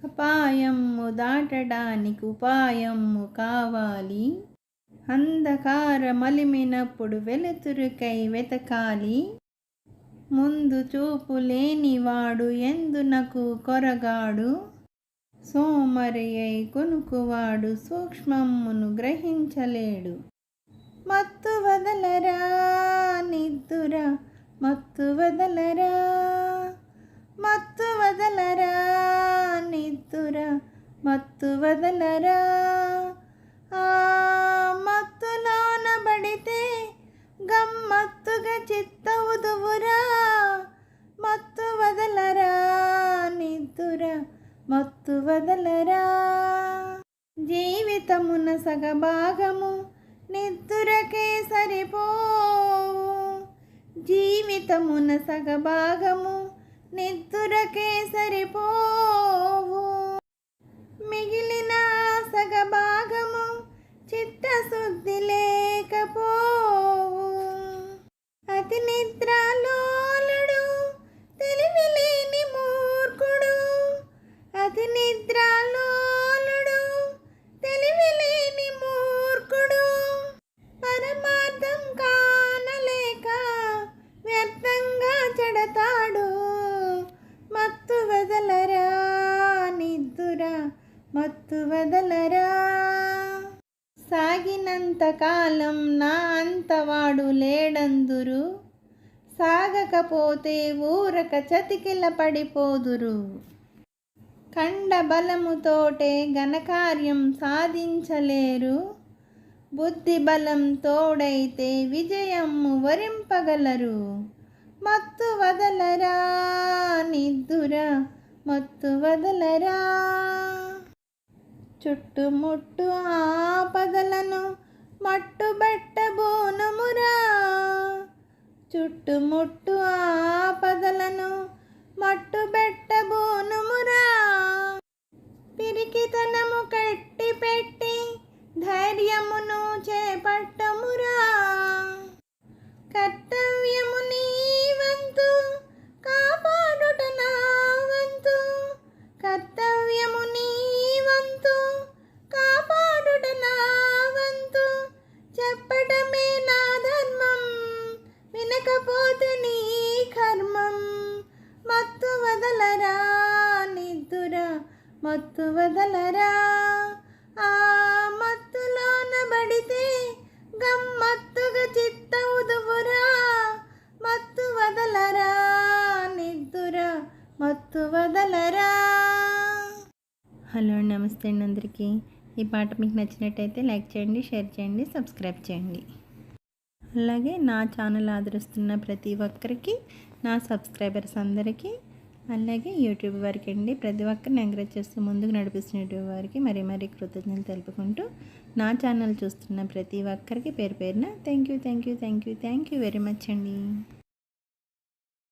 అపాయము దాటడానికి ఉపాయము కావాలి. అంధకార మలిమినప్పుడు వెలుతురుకై వెతకాలి. ముందు చూపు లేనివాడు ఎందునకు కొరగాడు. సోమరి అయి కొనుకువాడు సూక్ష్మమును గ్రహించలేడు. మత్తు వదలరా నిద్దుర, మత్తు వదలరా, మత్తు వదలరా నిద్దుర, మత్తు వదలరా. ఆ మత్తులోన బడితే గమ్మత్తుగా చిత్తవుదువురా. మత్తు వదలరా నిద్దుర, మత్తు వదలరా. జీవితమున సగభాగము నిద్దురకే సరిపోవు. జీవితమున సగభాగము నిద్దురకే సరిపోవు. మిగిలిన సగభాగము చిత్తశుద్ధి లేకపోవు. అతి నిద్రలోలుడు తెలివిలేని మూర్ఖుడు. అతి నిద్రలోలుడు తెలివిలేని మూర్ఖుడు. పరమార్థం కానలేక వ్యర్థంగా చెడతాడు. మత్తు వదలరా నిద్దుర, మత్తు వదలరా. సాగినంత కాలం నా అంతవాడు లేడందురు. సాగకపోతే ఊరక చతికిల పడిపోదురు. కండ బలముతోటే ఘనకార్యం సాధించలేరు. బుద్ధి బలం తోడైతే విజయము వరింపగలరు. మత్తు వదలరా నిద్దుర, మత్తు వదలరా. చుట్టుముట్టు ఆపదలను మట్టుబెట్టబోనమురా. చుట్టుముట్టు ఆపదలను మట్టుబెట్టబోనమురా. పిరికితనము కట్టిపెట్టి ధైర్యమును చేపట్టమురా. కర్తవ్యము నీ వంతు, కాపాడుట నా వంతు. కర్తవ్యము నీ వంతు, కాపాడుట నా వంతు. చెప్పటమే నా ధర్మం, వినకపోతే నీ కర్మం. మత్తు వదలరా నిద్దుర, మత్తు వదలరా. ఆ మత్తులోన బడితే గమ్మత్తుగా చిత్తవుదువురా. మత్తు వదలరా నిద్దుర, మత్తు వదలరా. హలో నమస్తే అండి అందరికీ. ఈ పాట మీకు నచ్చినట్టయితే లైక్ చేయండి, షేర్ చేయండి, సబ్స్క్రైబ్ చేయండి. అలాగే నా ఛానల్ ఆదరిస్తున్న ప్రతి ఒక్కరికి, నా సబ్స్క్రైబర్స్ అందరికీ, అలాగే యూట్యూబ్ వారికి అండి, ప్రతి ఒక్కరిని ఎంకరేజ్ చేస్తూ ముందుకు నడిపిస్తున్న యూట్యూబ్ వారికి మరీ మరీ కృతజ్ఞతలు తెలుపుకుంటూ, నా ఛానల్ చూస్తున్న ప్రతి ఒక్కరికి పేరు పేరున థ్యాంక్ యూ వెరీ మచ్ అండి.